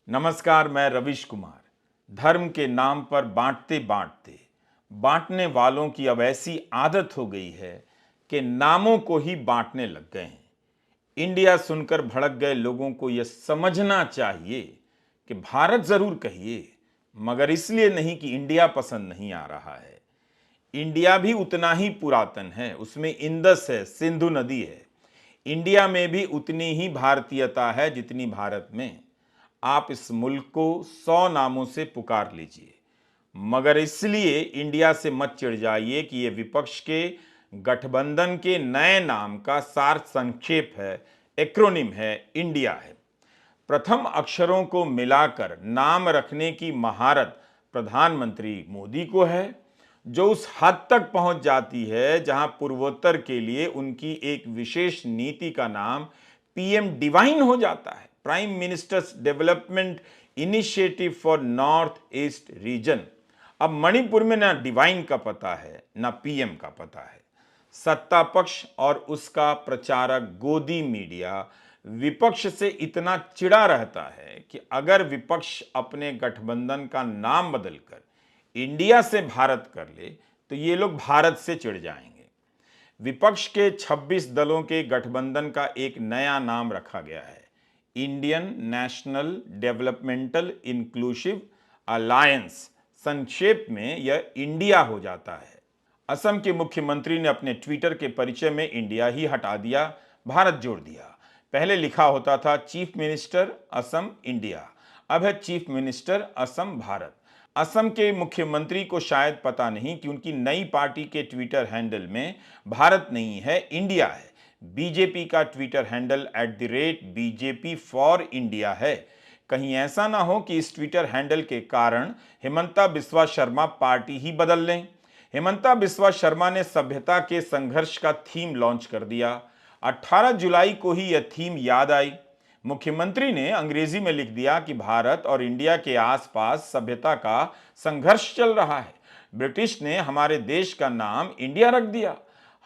नमस्कार, मैं रविश कुमार। धर्म के नाम पर बांटते बांटते बांटने वालों की अब ऐसी आदत हो गई है कि नामों को ही बांटने लग गए हैं। इंडिया सुनकर भड़क गए लोगों को यह समझना चाहिए कि भारत जरूर कहिए, मगर इसलिए नहीं कि इंडिया पसंद नहीं आ रहा है। इंडिया भी उतना ही पुरातन है, उसमें इंदस है, सिंधु नदी है। इंडिया में भी उतनी ही भारतीयता है जितनी भारत में। आप इस मुल्क को 100 नामों से पुकार लीजिए, मगर इसलिए इंडिया से मत चिढ़ जाइए कि यह विपक्ष के गठबंधन के नए नाम का सार संक्षेप है, एक्रोनिम है, इंडिया है। प्रथम अक्षरों को मिलाकर नाम रखने की महारत प्रधानमंत्री मोदी को है, जो उस हद तक पहुंच जाती है जहां पूर्वोत्तर के लिए उनकी एक विशेष नीति का नाम पीएम डिवाइन हो जाता है, prime ministers development initiative for north east region. अब मणिपुर में ना डिवाइन का पता है ना पीएम का पता है। सत्ता पक्ष और उसका प्रचारक गोदी मीडिया विपक्ष से इतना चिढ़ा रहता है कि अगर विपक्ष अपने गठबंधन का नाम बदलकर इंडिया से भारत कर ले तो ये लोग भारत से चिढ़ जाएंगे। विपक्ष के 26 दलों के गठबंधन का एक नया नाम रखा गया है, Indian national developmental inclusive alliance. संक्षेप में यह इंडिया हो जाता है। असम के मुख्यमंत्री ने अपने ट्विटर के परिचय में इंडिया ही हटा दिया, भारत जोड़ दिया। पहले लिखा होता था चीफ मिनिस्टर असम इंडिया, अब है चीफ मिनिस्टर असम भारत। असम के मुख्यमंत्री को शायद पता नहीं कि उनकी नई पार्टी के ट्विटर हैंडल में भारत नहीं है, इंडिया है। बीजेपी का Twitter handle @BJP for India है। कहीं ऐसा ना हो कि इस ट्विटर हैंडल के कारण हेमंता बिस्वा शर्मा पार्टी ही बदल लें। हेमंता बिस्वा शर्मा ने सभ्यता के संघर्ष का थीम लॉन्च कर दिया। 18 जुलाई को ही यह थीम याद आई। मुख्यमंत्री ने अंग्रेजी में लिख दिया कि भारत और इंडिया के आसपास सभ्यता का संघर्ष चल रहा है। ब्रिटिश ने हमारे देश का नाम इंडिया रख दिया।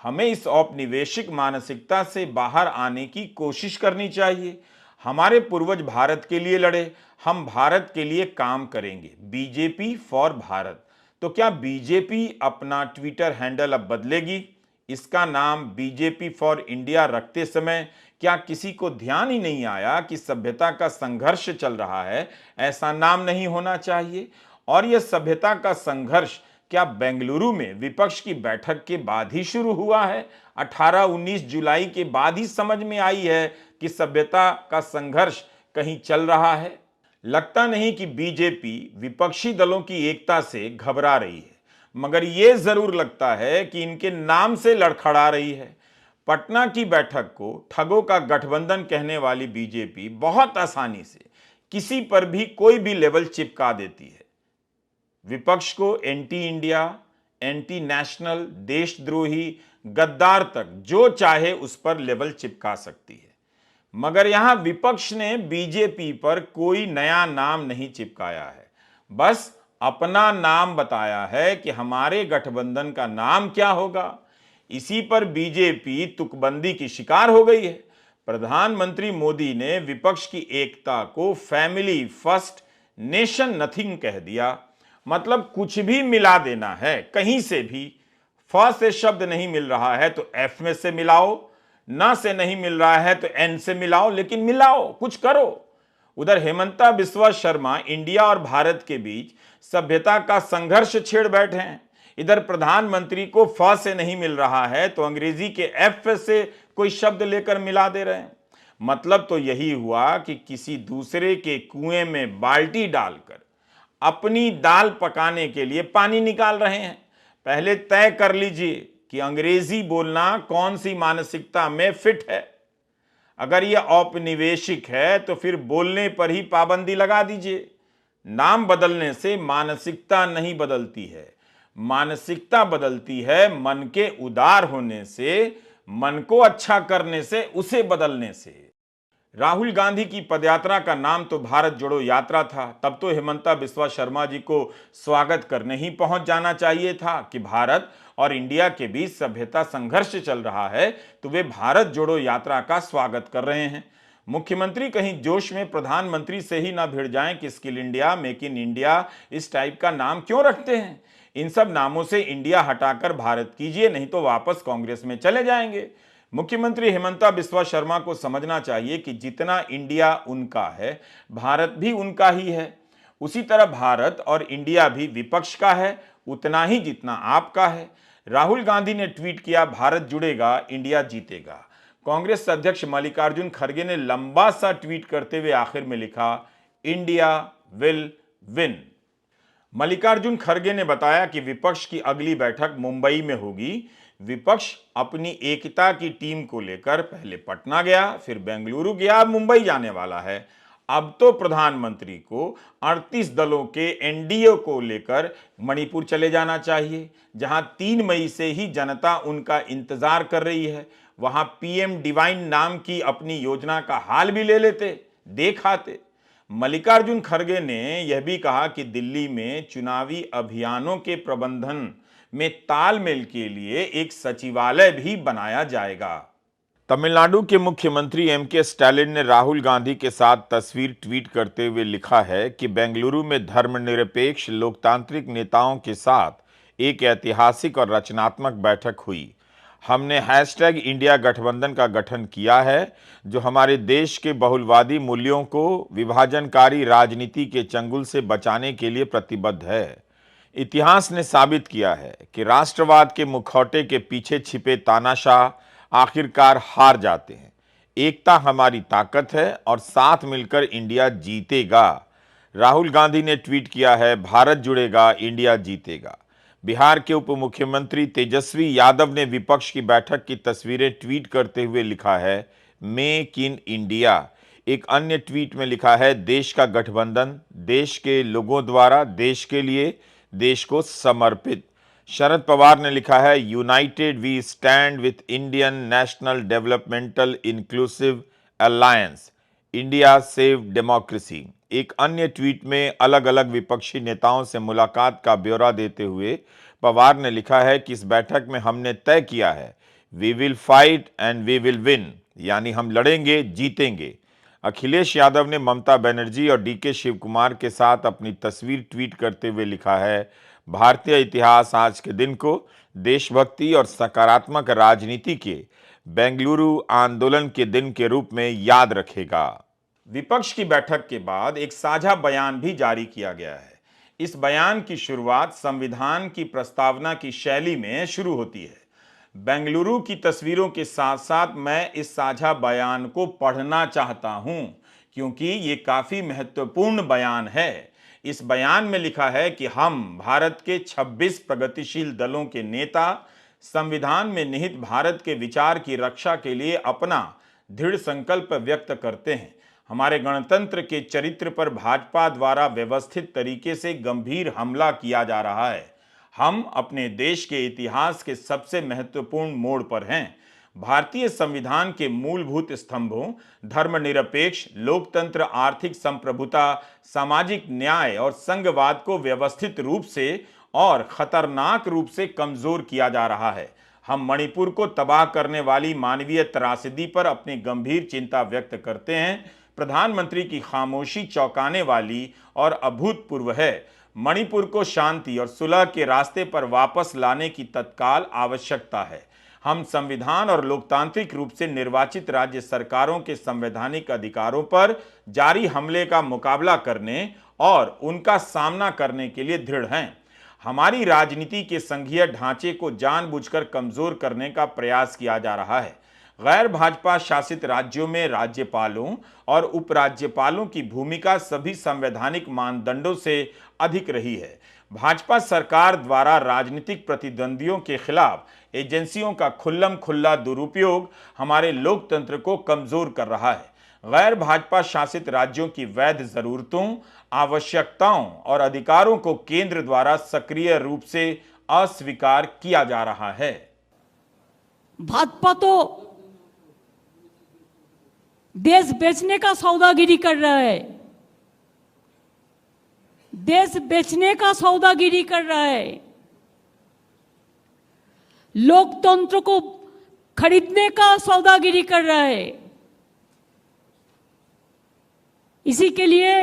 हमें इस औपनिवेशिक मानसिकता से बाहर आने की कोशिश करनी चाहिए। हमारे पूर्वज भारत के लिए लड़े, हम भारत के लिए काम करेंगे। BJP for Bharat. तो क्या बीजेपी अपना ट्विटर हैंडल अब बदलेगी? इसका नाम बीजेपी फॉर इंडिया रखते समय क्या किसी को ध्यान ही नहीं आया कि सभ्यता का संघर्ष चल रहा है? ऐसा नाम नहीं होना चाहिए। और यह सभ्यता का संघर्ष क्या बेंगलुरु में विपक्ष की बैठक के बाद ही शुरू हुआ है? 18-19 जुलाई के बाद ही समझ में आई है कि सभ्यता का संघर्ष कहीं चल रहा है? लगता नहीं कि बीजेपी विपक्षी दलों की एकता से घबरा रही है, मगर यह जरूर लगता है कि इनके नाम से लड़खड़ा रही है। पटना की बैठक को ठगों का गठबंधन कहने वाली बीजेपी बहुत आसानी से किसी पर भी कोई भी लेबल चिपका देती है। विपक्ष को एंटी इंडिया, एंटी नेशनल, देशद्रोही, गद्दार तक जो चाहे उस पर लेबल चिपका सकती है। मगर यहां विपक्ष ने बीजेपी पर कोई नया नाम नहीं चिपकाया है, बस अपना नाम बताया है कि हमारे गठबंधन का नाम क्या होगा। इसी पर बीजेपी तुकबंदी की शिकार हो गई है। प्रधानमंत्री मोदी ने विपक्ष की एकता को फैमिली फर्स्ट नेशन नथिंग कह दिया। मतलब कुछ भी मिला देना है, कहीं से भी। फ से शब्द नहीं मिल रहा है तो एफ में से मिलाओ, न से नहीं मिल रहा है तो एन से मिलाओ, लेकिन मिलाओ, कुछ करो। उधर हेमंता बिस्वा शर्मा इंडिया और भारत के बीच सभ्यता का संघर्ष छेड़ बैठे हैं। इधर प्रधानमंत्री को फ से नहीं मिल रहा है तो अंग्रेजी के एफ से कोई शब्द लेकर मिला दे रहे हैं। मतलब तो यही हुआ कि किसी दूसरे के कुएं में बाल्टी डालकर अपनी दाल पकाने के लिए पानी निकाल रहे हैं। पहले तय कर लीजिए कि अंग्रेजी बोलना कौन सी मानसिकता में फिट है। अगर यह औपनिवेशिक है तो फिर बोलने पर ही पाबंदी लगा दीजिए। नाम बदलने से मानसिकता नहीं बदलती है, मानसिकता बदलती है मन के उदार होने से, मन को अच्छा करने से, उसे बदलने से। राहुल गांधी की पदयात्रा का नाम तो भारत जोड़ो यात्रा था, तब तो हेमंता बिस्वा शर्मा जी को स्वागत करने ही पहुंच जाना चाहिए था कि भारत और इंडिया के बीच सभ्यता संघर्ष चल रहा है तो वे भारत जोड़ो यात्रा का स्वागत कर रहे हैं। मुख्यमंत्री कहीं जोश में प्रधानमंत्री से ही ना भिड़ जाएं कि skill India, make in India इस टाइप का नाम क्यों रखते हैं। इन सब नामों से इंडिया हटाकर भारत कीजिए, नहीं तो वापस कांग्रेस में चले जाएंगे। मुख्यमंत्री हेमंता बिस्वा शर्मा को समझना चाहिए कि जितना इंडिया उनका है, भारत भी उनका ही है। उसी तरह भारत और इंडिया भी विपक्ष का है उतना ही जितना आपका है। राहुल गांधी ने ट्वीट किया, भारत जुड़ेगा, इंडिया जीतेगा। कांग्रेस अध्यक्ष मल्लिकार्जुन खड़गे ने लंबा सा ट्वीट करते हुए आखिर में लिखा, इंडिया विल विन। मल्लिकार्जुन खड़गे ने बताया कि विपक्ष की अगली बैठक मुंबई में होगी। विपक्ष अपनी एकता की टीम को लेकर पहले पटना गया, फिर बेंगलुरु गया, अब मुंबई जाने वाला है। अब तो प्रधानमंत्री को 38 दलों के एनडीए को लेकर मणिपुर चले जाना चाहिए, जहां 3 मई से ही जनता उनका इंतजार कर रही है। वहां पीएम डिवाइन नाम की अपनी योजना का हाल भी ले लेते, देख आते। मल्लिकार्जुन खड़गे ने यह भी कहा कि दिल्ली में चुनावी अभियानों के प्रबंधन में तालमेल के लिए एक सचिवालय भी बनाया जाएगा। तमिलनाडु के मुख्यमंत्री एमके स्टालिन ने राहुल गांधी के साथ तस्वीर ट्वीट करते हुए लिखा है कि बेंगलुरु में धर्मनिरपेक्ष लोकतांत्रिक नेताओं के साथ एक ऐतिहासिक और रचनात्मक बैठक हुई। हमने #इंडिया गठबंधन का गठन किया है, जो हमारे देश के बहुलवादी मूल्यों को विभाजनकारी राजनीति के चंगुल से बचाने के लिए प्रतिबद्ध है। इतिहास ने साबित किया है कि राष्ट्रवाद के मुखौटे के पीछे छिपे तानाशाह आखिरकार हार जाते हैं। एकता हमारी ताकत है और साथ मिलकर इंडिया जीतेगा। राहुल गांधी ने ट्वीट किया है, भारत जुड़ेगा, इंडिया जीतेगा। बिहार के उप मुख्यमंत्री तेजस्वी यादव ने विपक्ष की बैठक की तस्वीरें ट्वीट करते हुए लिखा है, मेक इन इंडिया। एक अन्य ट्वीट में लिखा है, देश का गठबंधन, देश के लोगों द्वारा, देश के लिए, देश को समर्पित। शरद पवार ने लिखा है, united we stand with Indian national developmental inclusive alliance, India save democracy. एक अन्य ट्वीट में अलग अलग विपक्षी नेताओं से मुलाकात का ब्यौरा देते हुए पवार ने लिखा है कि इस बैठक में हमने तय किया है, we will fight and we will win, यानी हम लड़ेंगे, जीतेंगे। अखिलेश यादव ने ममता बनर्जी और डीके शिव कुमार के साथ अपनी तस्वीर ट्वीट करते हुए लिखा है, भारतीय इतिहास आज के दिन को देशभक्ति और सकारात्मक राजनीति के बेंगलुरु आंदोलन के दिन के रूप में याद रखेगा। विपक्ष की बैठक के बाद एक साझा बयान भी जारी किया गया है। इस बयान की शुरुआत संविधान की प्रस्तावना की शैली में शुरू होती है। बेंगलुरु की तस्वीरों के साथ साथ मैं इस साझा बयान को पढ़ना चाहता हूं, क्योंकि ये काफी महत्वपूर्ण बयान है। इस बयान में लिखा है कि हम भारत के 26 प्रगतिशील दलों के नेता संविधान में निहित भारत के विचार की रक्षा के लिए अपना दृढ़ संकल्प व्यक्त करते हैं। हमारे गणतंत्र के चरित्र पर भाजपा द्वारा व्यवस्थित तरीके से गंभीर हमला किया जा रहा है। हम अपने देश के इतिहास के सबसे महत्वपूर्ण मोड़ पर हैं। भारतीय संविधान के मूलभूत स्तंभों धर्मनिरपेक्ष, लोकतंत्र, आर्थिक संप्रभुता, सामाजिक न्याय और संघवाद को व्यवस्थित रूप से और खतरनाक रूप से कमजोर किया जा रहा है। हम मणिपुर को तबाह करने वाली मानवीय त्रासदी पर अपनी गंभीर चिंता व्यक्त करते हैं। प्रधानमंत्री की खामोशी चौंकाने वाली और अभूतपूर्व है। मणिपुर को शांति और सुलह के रास्ते पर वापस लाने की तत्काल आवश्यकता है। हम संविधान और लोकतांत्रिक रूप से निर्वाचित राज्य सरकारों के संवैधानिक अधिकारों पर जारी हमले का मुकाबला करने और उनका सामना करने के लिए दृढ़ हैं। हमारी राजनीति के संघीय ढांचे को जानबूझकर कमजोर करने का प्रयास किया जा रहा है। गैर भाजपा शासित राज्यों में राज्यपालों और उपराज्यपालों की भूमिका सभी संवैधानिक मानदंडों से अधिक रही है। भाजपा सरकार द्वारा राजनीतिक प्रतिद्वंदियों के खिलाफ एजेंसियों का खुल्लम खुल्ला दुरुपयोग हमारे लोकतंत्र को कमजोर कर रहा है। गैर भाजपा शासित राज्यों की वैध जरूरतों, आवश्यकताओं और अधिकारों को केंद्र द्वारा सक्रिय रूप से अस्वीकार किया जा रहा है। भाजपा तो देश बेचने का सौदागिरी कर रहा है, देश बेचने का सौदागिरी कर रहा है, लोकतंत्र को खरीदने का सौदागिरी कर रहा है। इसी के लिए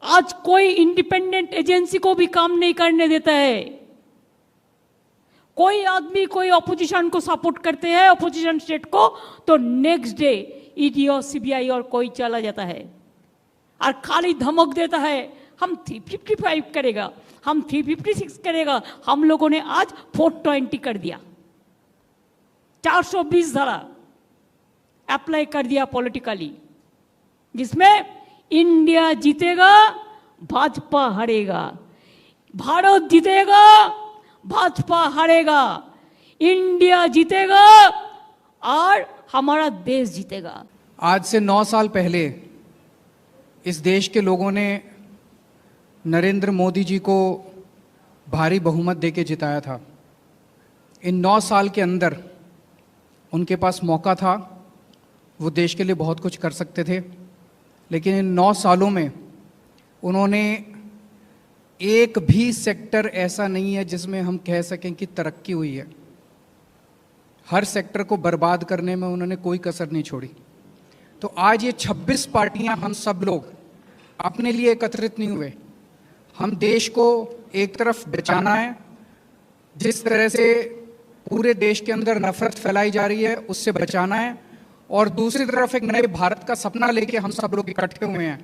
आज कोई इंडिपेंडेंट एजेंसी को भी काम नहीं करने देता है। कोई आदमी कोई ऑपोजिशन को सपोर्ट करते हैं, ऑपोजिशन स्टेट को, तो नेक्स्ट डे ईडी और सीबीआई और कोई चला जाता है और खाली धमक देता है हम 355 करेगा, हम 356 करेगा। हम लोगों ने आज 420 कर दिया, 420 धारा अप्लाई कर दिया पॉलिटिकली, जिसमें इंडिया जीतेगा, भाजपा हारेगा, भारत जीतेगा, भाजपा हारेगा, इंडिया जीतेगा और हमारा देश जीतेगा। आज से 9 साल पहले इस देश के लोगों ने नरेंद्र मोदी जी को भारी बहुमत देके जिताया था। इन 9 साल के अंदर उनके पास मौका था, वो देश के लिए बहुत कुछ कर सकते थे, लेकिन इन 9 सालों में उन्होंने एक भी सेक्टर ऐसा नहीं है जिसमें हम कह सकें कि तरक्की हुई है। हर सेक्टर को बर्बाद करने में उन्होंने कोई कसर नहीं छोड़ी। तो आज ये 26 पार्टियां, हम सब लोग अपने लिए एकत्रित नहीं हुए। हम देश को एक तरफ बचाना है, जिस तरह से पूरे देश के अंदर नफरत फैलाई जा रही है उससे बचाना है, और दूसरी तरफ एक नए भारत का सपना लेके हम सब लोग इकट्ठे हुए हैं,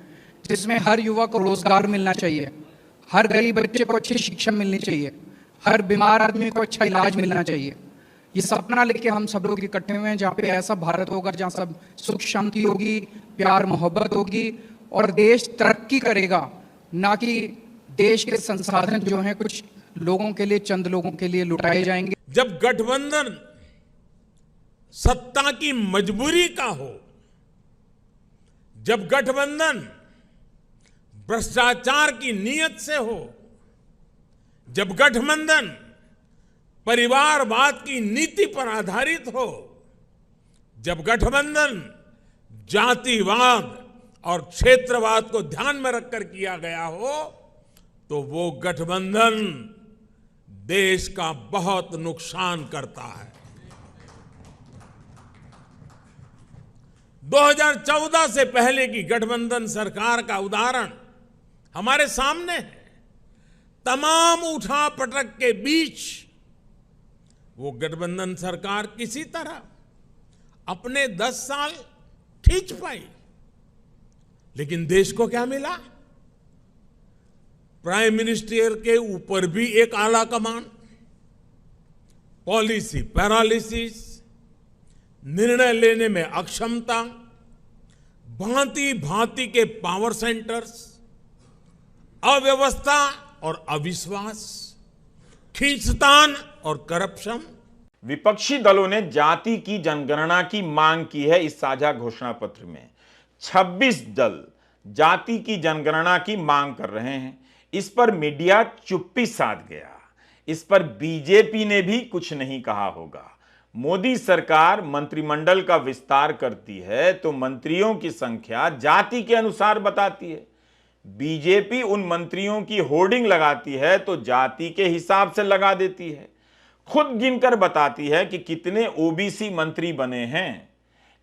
जिसमें हर युवा को रोजगार मिलना चाहिए, हर गरीब बच्चे को अच्छी शिक्षा मिलनी चाहिए, हर बीमार आदमी को अच्छा इलाज मिलना चाहिए। ये सपना लेके हम सब लोग इकट्ठे हुए हैं, जहाँ पे ऐसा भारत होगा जहाँ सब सुख शांति होगी, प्यार मोहब्बत होगी और देश तरक्की करेगा, ना कि देश के संसाधन जो हैं कुछ लोगों के लिए, चंद लोगों के लिए लुटाए जाएंगे। जब गठबंधन सत्ता की मजबूरी का हो, जब गठबंधन भ्रष्टाचार की नीयत से हो, जब गठबंधन परिवारवाद की नीति पर आधारित हो, जब गठबंधन जातिवाद और क्षेत्रवाद को ध्यान में रखकर किया गया हो, तो वो गठबंधन देश का बहुत नुकसान करता है। 2014 से पहले की गठबंधन सरकार का उदाहरण हमारे सामने है। तमाम उठापटक के बीच वो गठबंधन सरकार किसी तरह अपने 10 साल खींच पाई, लेकिन देश को क्या मिला? प्राइम मिनिस्टर के ऊपर भी एक आला कमान, पॉलिसी पैरालिसिस, निर्णय लेने में अक्षमता, भांति भांति के पावर सेंटर्स, अव्यवस्था और अविश्वास, खींचतान और करप्शन। विपक्षी दलों ने जाति की जनगणना की मांग की है। इस साझा घोषणा पत्र में 26 दल जाति की जनगणना की मांग कर रहे हैं। इस पर मीडिया चुप्पी साध गया। इस पर बीजेपी ने भी कुछ नहीं कहा होगा। मोदी सरकार मंत्रिमंडल का विस्तार करती है तो मंत्रियों की संख्या जाति के अनुसार बताती है। बीजेपी उन मंत्रियों की होर्डिंग लगाती है तो जाति के हिसाब से लगा देती है। खुद गिनकर बताती है कि कितने ओबीसी मंत्री बने हैं,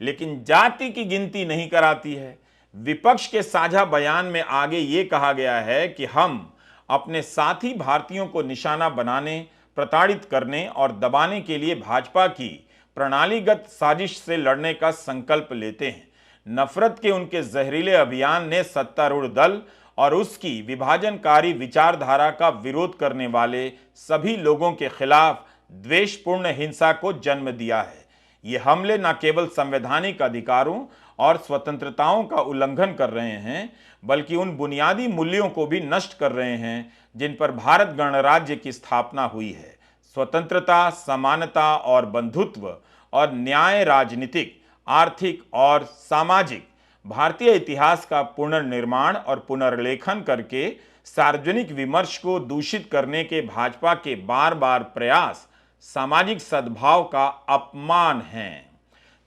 लेकिन जाति की गिनती नहीं कराती है। विपक्ष के साझा बयान में आगे ये कहा गया है कि हम अपने साथी भारतीयों को निशाना बनाने, प्रताड़ित करने और दबाने के लिए भाजपा की प्रणालीगत साजिश से लड़ने का संकल्प लेते हैं। नफरत के उनके जहरीले अभियान ने सत्तारूढ़ दल और उसकी विभाजनकारी विचारधारा का विरोध करने वाले सभी लोगों के खिलाफ द्वेषपूर्ण हिंसा को जन्म दिया है। ये हमले न केवल संवैधानिक अधिकारों और स्वतंत्रताओं का उल्लंघन कर रहे हैं, बल्कि उन बुनियादी मूल्यों को भी नष्ट कर रहे हैं जिन पर भारत गणराज्य की स्थापना हुई है। स्वतंत्रता, समानता और बंधुत्व और न्याय राजनीतिक, आर्थिक और सामाजिक भारतीय इतिहास का पुनर्निर्माण और पुनर्लेखन करके सार्वजनिक विमर्श को दूषित करने के भाजपा के बार बार प्रयास सामाजिक सद्भाव का अपमान हैं।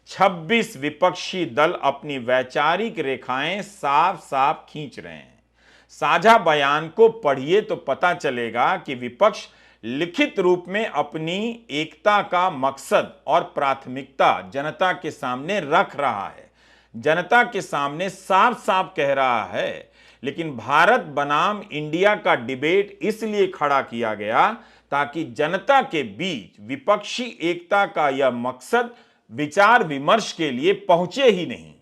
26 विपक्षी दल अपनी वैचारिक रेखाएं साफ साफ खींच रहे हैं। साझा बयान को पढ़िए तो पता चलेगा कि विपक्ष लिखित रूप में अपनी एकता का मकसद और प्राथमिकता जनता के सामने रख रहा है। जनता के सामने साफ साफ कह रहा है। लेकिन भारत बनाम इंडिया का डिबेट इसलिए खड़ा किया गया ताकि जनता के बीच विपक्षी एकता का यह मकसद विचार विमर्श के लिए पहुंचे ही नहीं।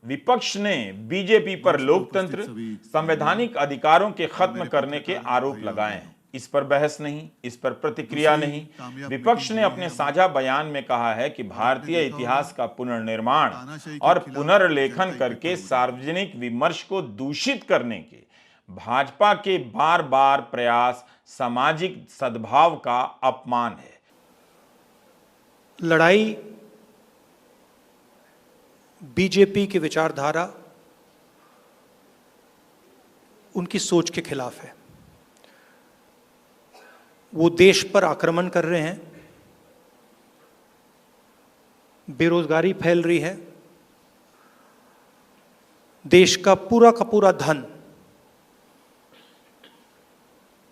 विपक्ष ने बीजेपी पर लोकतंत्र, संवैधानिक अधिकारों के खत्म करने के आरोप लगाए हैं। इस पर बहस नहीं, इस पर प्रतिक्रिया नहीं। विपक्ष ने अपने साझा बयान में कहा है कि भारतीय इतिहास का पुनर्निर्माण और पुनर्लेखन करके सार्वजनिक विमर्श को दूषित करने के भाजपा के बार बार प्रयास सामाजिक सद्भाव का अपमान है। लड़ाई बीजेपी की विचारधारा, उनकी सोच के खिलाफ है। वो देश पर आक्रमण कर रहे हैं, बेरोजगारी फैल रही है, देश का पूरा धन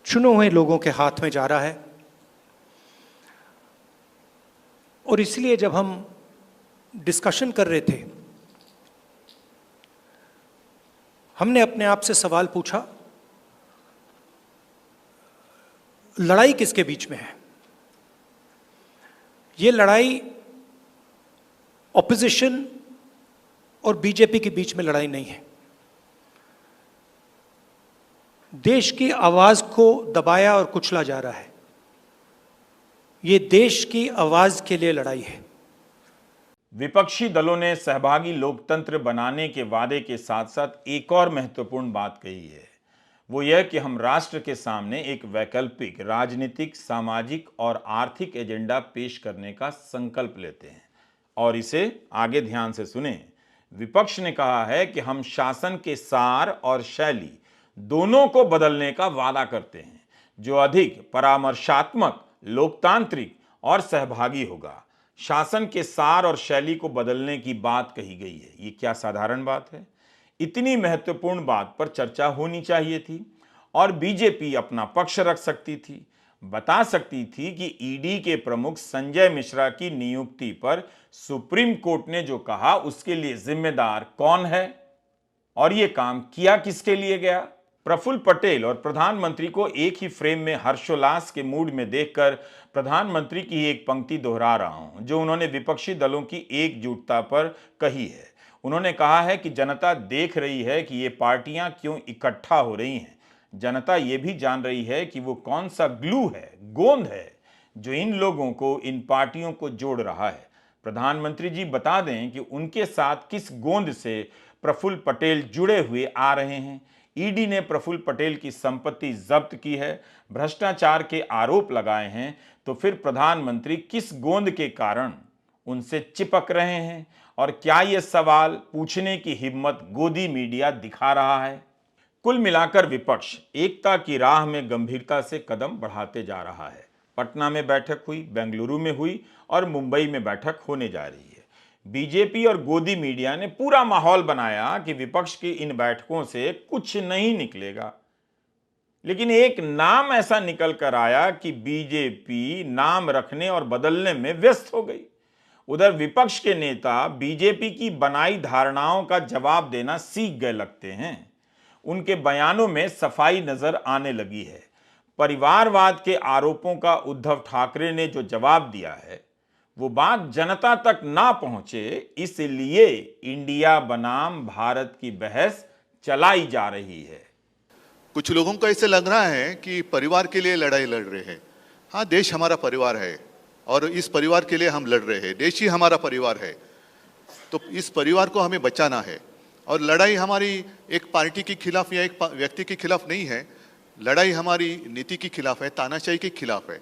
चुने हुए लोगों के हाथ में जा रहा है। और इसलिए जब हम डिस्कशन कर रहे थे, हमने अपने आप से सवाल पूछा, लड़ाई किसके बीच में है? ये लड़ाई ऑपोजिशन और बीजेपी के बीच में लड़ाई नहीं है। देश की आवाज को दबाया और कुचला जा रहा है। ये देश की आवाज के लिए लड़ाई है। विपक्षी दलों ने सहभागी लोकतंत्र बनाने के वादे के साथ साथ एक और महत्वपूर्ण बात कही है। वो यह कि हम राष्ट्र के सामने एक वैकल्पिक राजनीतिक, सामाजिक और आर्थिक एजेंडा पेश करने का संकल्प लेते हैं। और इसे आगे ध्यान से सुने। विपक्ष ने कहा है कि हम शासन के सार और शैली दोनों को बदलने का वादा करते हैं, जो अधिक परामर्शात्मक, लोकतांत्रिक और सहभागी होगा। शासन के सार और शैली को बदलने की बात कही गई है। ये क्या साधारण बात है? इतनी महत्वपूर्ण बात पर चर्चा होनी चाहिए थी और बीजेपी अपना पक्ष रख सकती थी, बता सकती थी कि ईडी के प्रमुख संजय मिश्रा की नियुक्ति पर सुप्रीम कोर्ट ने जो कहा उसके लिए जिम्मेदार कौन है और यह काम किया किसके लिए गया। प्रफुल्ल पटेल और प्रधानमंत्री को एक ही फ्रेम में हर्षोल्लास के मूड में देखकर प्रधानमंत्री की एक पंक्ति दोहरा रहा हूं, जो उन्होंने विपक्षी दलों की एकजुटता पर कही है। उन्होंने कहा है कि जनता देख रही है कि ये पार्टियां क्यों इकट्ठा हो रही हैं। जनता ये भी जान रही है कि वो कौन सा ग्लू है, गोंद है, जो इन लोगों को, इन पार्टियों को जोड़ रहा है। प्रधानमंत्री जी बता दें कि उनके साथ किस गोंद से प्रफुल्ल पटेल जुड़े हुए आ रहे हैं। ईडी ने प्रफुल्ल पटेल की संपत्ति जब्त की है, भ्रष्टाचार के आरोप लगाए हैं, तो फिर प्रधानमंत्री किस गोंद के कारण उनसे चिपक रहे हैं और क्या यह सवाल पूछने की हिम्मत गोदी मीडिया दिखा रहा है? कुल मिलाकर विपक्ष एकता की राह में गंभीरता से कदम बढ़ाते जा रहा है। पटना में बैठक हुई, बेंगलुरु में हुई और मुंबई में बैठक होने जा रही है। बीजेपी और गोदी मीडिया ने पूरा माहौल बनाया कि विपक्ष की इन बैठकों से कुछ नहीं निकलेगा। लेकिन एक नाम ऐसा निकल कर आया कि बीजेपी नाम रखने और बदलने में व्यस्त हो गई। उधर विपक्ष के नेता बीजेपी की बनाई धारणाओं का जवाब देना सीख गए लगते हैं। उनके बयानों में सफाई नजर आने लगी है। परिवारवाद के आरोपों का उद्धव ठाकरे ने जो जवाब दिया है, वो बात जनता तक ना पहुंचे, इसलिए इंडिया बनाम भारत की बहस चलाई जा रही है। कुछ लोगों को ऐसे लग रहा है कि परिवार के लिए लड़ाई लड़ रहे हैं। हाँ, देश हमारा परिवार है और इस परिवार के लिए हम लड़ रहे हैं। देश ही हमारा परिवार है, तो इस परिवार को हमें बचाना है। और लड़ाई हमारी एक पार्टी के खिलाफ या एक व्यक्ति के खिलाफ नहीं है। लड़ाई हमारी नीति के खिलाफ है, तानाशाही के खिलाफ है।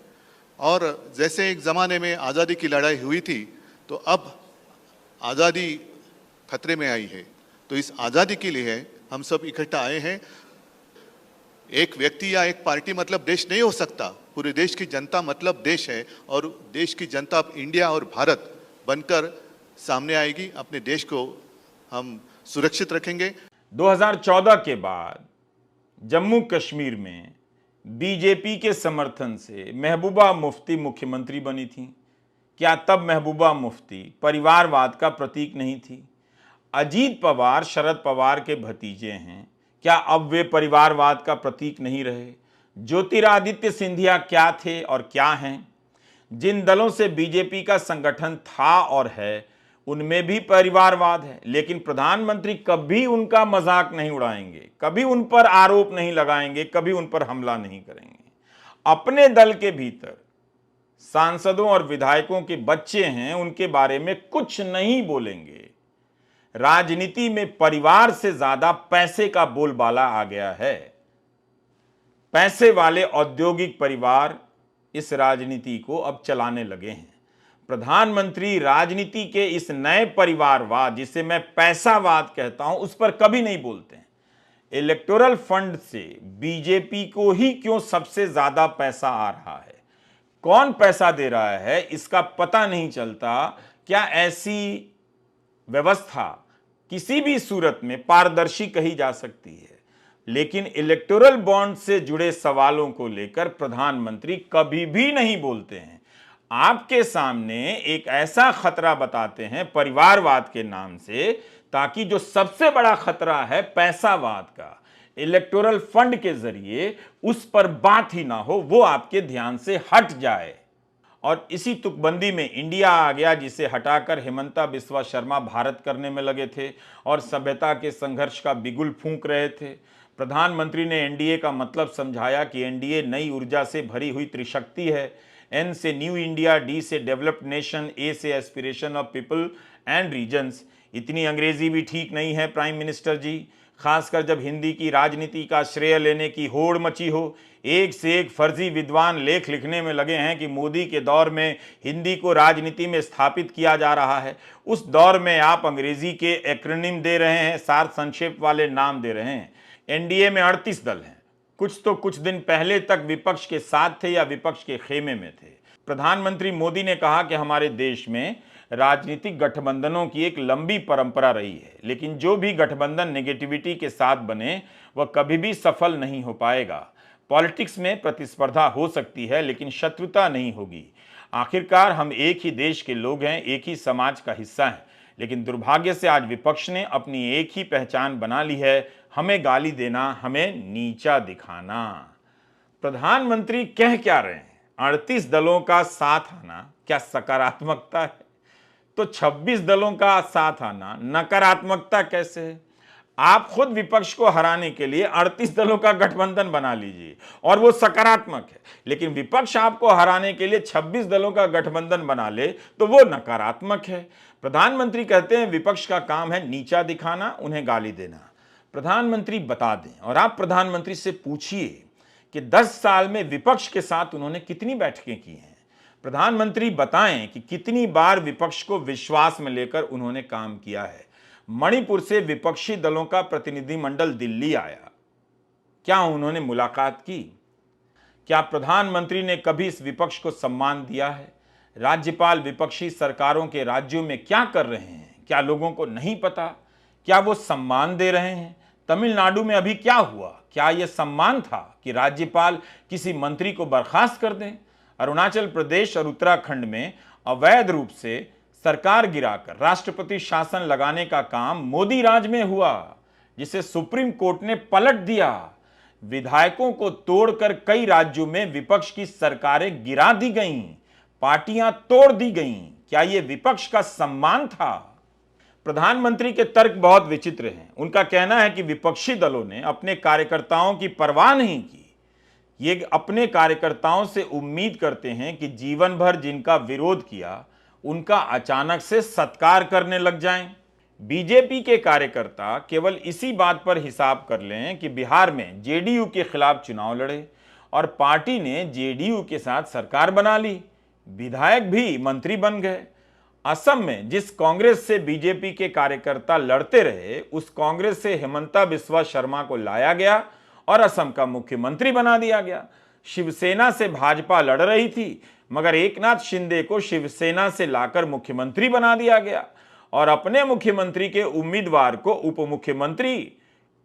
और जैसे एक ज़माने में आज़ादी की लड़ाई हुई थी, तो अब आज़ादी खतरे में आई है। तो इस आज़ादी के लिए हम सब इकट्ठा आए हैं। एक व्यक्ति या एक पार्टी मतलब देश नहीं हो सकता। पूरे देश की जनता मतलब देश है और देश की जनता अब इंडिया और भारत बनकर सामने आएगी। अपने देश को हम सुरक्षित रखेंगे। 2014 के बाद जम्मू कश्मीर में बीजेपी के समर्थन से महबूबा मुफ्ती मुख्यमंत्री बनी थी। क्या तब महबूबा मुफ्ती परिवारवाद का प्रतीक नहीं थी? अजीत पवार शरद पवार के भतीजे हैं, क्या अब वे परिवारवाद का प्रतीक नहीं रहे? ज्योतिरादित्य सिंधिया क्या थे और क्या हैं? जिन दलों से बीजेपी का संगठन था और है, उनमें भी परिवारवाद है, लेकिन प्रधानमंत्री कभी उनका मजाक नहीं उड़ाएंगे, कभी उन पर आरोप नहीं लगाएंगे, कभी उन पर हमला नहीं करेंगे। अपने दल के भीतर सांसदों और विधायकों के बच्चे हैं, उनके बारे में कुछ नहीं बोलेंगे। राजनीति में परिवार से ज्यादा पैसे का बोलबाला आ गया है। पैसे वाले औद्योगिक परिवार इस राजनीति को अब चलाने लगे हैं। प्रधानमंत्री राजनीति के इस नए परिवारवाद, जिसे मैं पैसावाद कहता हूं, उस पर कभी नहीं बोलते हैं। इलेक्टोरल फंड से बीजेपी को ही क्यों सबसे ज्यादा पैसा आ रहा है, कौन पैसा दे रहा है, इसका पता नहीं चलता। क्या ऐसी व्यवस्था किसी भी सूरत में पारदर्शी कही जा सकती है? लेकिन इलेक्टोरल बॉन्ड से जुड़े सवालों को लेकर प्रधानमंत्री कभी भी नहीं बोलते हैं। आपके सामने एक ऐसा खतरा बताते हैं परिवारवाद के नाम से, ताकि जो सबसे बड़ा खतरा है पैसावाद का, इलेक्टोरल फंड के जरिए उस पर बात ही ना हो, वो आपके ध्यान से हट जाए। और इसी तुकबंदी में इंडिया आ गया, जिसे हटाकर हिमंता बिस्वा शर्मा भारत करने में लगे थे और सभ्यता के संघर्ष का बिगुल फूंक रहे थे। प्रधानमंत्री ने एनडीए का मतलब समझाया कि एनडीए नई ऊर्जा से भरी हुई त्रिशक्ति है। एन से न्यू इंडिया, डी से डेवलप्ड नेशन, ए से aspiration of people and regions. इतनी अंग्रेजी भी ठीक नहीं है प्राइम मिनिस्टर जी, खासकर जब हिंदी की राजनीति का श्रेय लेने की होड़ मची हो। एक से एक फर्जी विद्वान लेख लिखने में लगे हैं कि मोदी के दौर में हिंदी को राजनीति में स्थापित किया जा रहा है। उस दौर में आप अंग्रेजी के एक्रोनिम दे रहे हैं, सार संक्षेप वाले नाम दे रहे हैं। एनडीए में 38 दल हैं। कुछ तो कुछ दिन पहले तक विपक्ष के साथ थे या विपक्ष के खेमे में थे। प्रधानमंत्री मोदी ने कहा कि हमारे देश में राजनीतिक गठबंधनों की एक लंबी परंपरा रही है, लेकिन जो भी गठबंधन नेगेटिविटी के साथ बने वह कभी भी सफल नहीं हो पाएगा। पॉलिटिक्स में प्रतिस्पर्धा हो सकती है, लेकिन शत्रुता नहीं होगी। आखिरकार हम एक ही देश के लोग हैं, एक ही समाज का हिस्सा हैं। लेकिन दुर्भाग्य से आज विपक्ष ने अपनी एक ही पहचान बना ली है, हमें गाली देना, हमें नीचा दिखाना। प्रधानमंत्री कह क्या रहे हैं? 38 दलों का साथ आना क्या सकारात्मकता है? तो 26 दलों का साथ आना नकारात्मकता कैसे है? आप खुद विपक्ष को हराने के लिए 38 दलों का गठबंधन बना लीजिए और वो सकारात्मक है, लेकिन विपक्ष आपको हराने के लिए 26 दलों का गठबंधन बना ले तो वो नकारात्मक है। प्रधानमंत्री कहते हैं विपक्ष का काम है नीचा दिखाना, उन्हें गाली देना। प्रधानमंत्री बता दें और आप प्रधानमंत्री से पूछिए कि 10 साल में विपक्ष के साथ उन्होंने कितनी बैठकें की हैं। प्रधानमंत्री बताएं कि कितनी बार विपक्ष को विश्वास में लेकर उन्होंने काम किया है। मणिपुर से विपक्षी दलों का प्रतिनिधिमंडल दिल्ली आया, क्या उन्होंने मुलाकात की? क्या प्रधानमंत्री ने कभी इस विपक्ष को सम्मान दिया है? राज्यपाल विपक्षी सरकारों के राज्यों में क्या कर रहे हैं, क्या लोगों को नहीं पता? क्या वो सम्मान दे रहे हैं? तमिलनाडु में अभी क्या हुआ? क्या यह सम्मान था कि राज्यपाल किसी मंत्री को बर्खास्त कर दें? अरुणाचल प्रदेश और उत्तराखंड में अवैध रूप से सरकार गिराकर राष्ट्रपति शासन लगाने का काम मोदी राज में हुआ, जिसे सुप्रीम कोर्ट ने पलट दिया। विधायकों को तोड़कर कई राज्यों में विपक्ष की सरकारें गिरा दी गईं, पार्टियां तोड़ दी गईं। क्या यह विपक्ष का सम्मान था? प्रधानमंत्री के तर्क बहुत विचित्र हैं। उनका कहना है कि विपक्षी दलों ने अपने कार्यकर्ताओं की परवाह नहीं की। ये अपने कार्यकर्ताओं से उम्मीद करते हैं कि जीवन भर जिनका विरोध किया उनका अचानक से सत्कार करने लग जाएं। बीजेपी के कार्यकर्ता केवल इसी बात पर हिसाब कर लें कि बिहार में जेडीयू के खिलाफ चुनाव लड़े और पार्टी ने जेडीयू के साथ सरकार बना ली, विधायक भी मंत्री बन गए। असम में जिस कांग्रेस से बीजेपी के कार्यकर्ता लड़ते रहे, उस कांग्रेस से हिमंता बिस्वा शर्मा को लाया गया और असम का मुख्यमंत्री बना दिया गया। शिवसेना से भाजपा लड़ रही थी, मगर एकनाथ शिंदे को शिवसेना से लाकर मुख्यमंत्री बना दिया गया और अपने मुख्यमंत्री के उम्मीदवार को उप मुख्यमंत्री,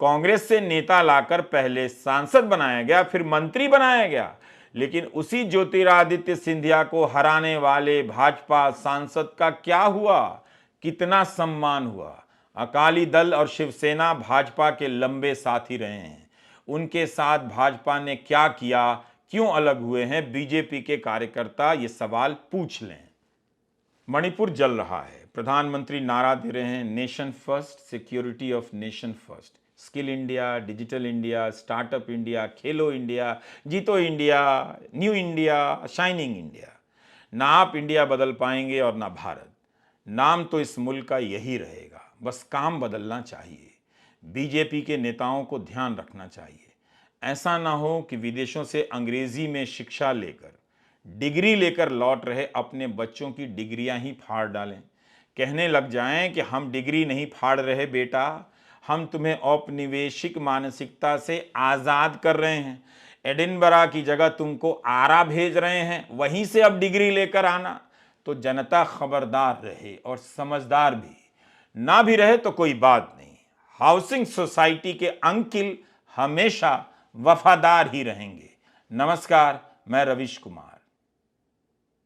कांग्रेस से नेता लाकर पहले सांसद बनाया गया, फिर मंत्री बनाया गया। लेकिन उसी ज्योतिरादित्य सिंधिया को हराने वाले भाजपा सांसद का क्या हुआ? कितना सम्मान हुआ? अकाली दल और शिवसेना भाजपा के लंबे साथी रहे हैं। उनके साथ भाजपा ने क्या किया, क्यों अलग हुए हैं बीजेपी के कार्यकर्ता, ये सवाल पूछ लें। मणिपुर जल रहा है। प्रधानमंत्री नारा दे रहे हैं nation first, security of nation first. Skill India, digital India, startup India, Khelo India, जीतो India, new India, shining India. ना आप इंडिया बदल पाएंगे और ना भारत। नाम तो इस मुल्क का यही रहेगा, बस काम बदलना चाहिए। बीजेपी के नेताओं को ध्यान रखना चाहिए, ऐसा ना हो कि विदेशों से अंग्रेजी में शिक्षा लेकर, डिग्री लेकर लौट रहे अपने बच्चों की डिग्रियां ही फाड़ डालें। कहने लग जाएं कि हम डिग्री नहीं फाड़ रहे बेटा, हम तुम्हें औपनिवेशिक मानसिकता से आज़ाद कर रहे हैं। एडिनबरा की जगह तुमको आरा भेज रहे हैं, वहीं से अब डिग्री लेकर आना। तो जनता खबरदार रहे और समझदार भी। ना भी रहे तो कोई बात नहीं, हाउसिंग सोसाइटी के अंकिल हमेशा वफादार ही रहेंगे। नमस्कार, मैं रविश कुमार।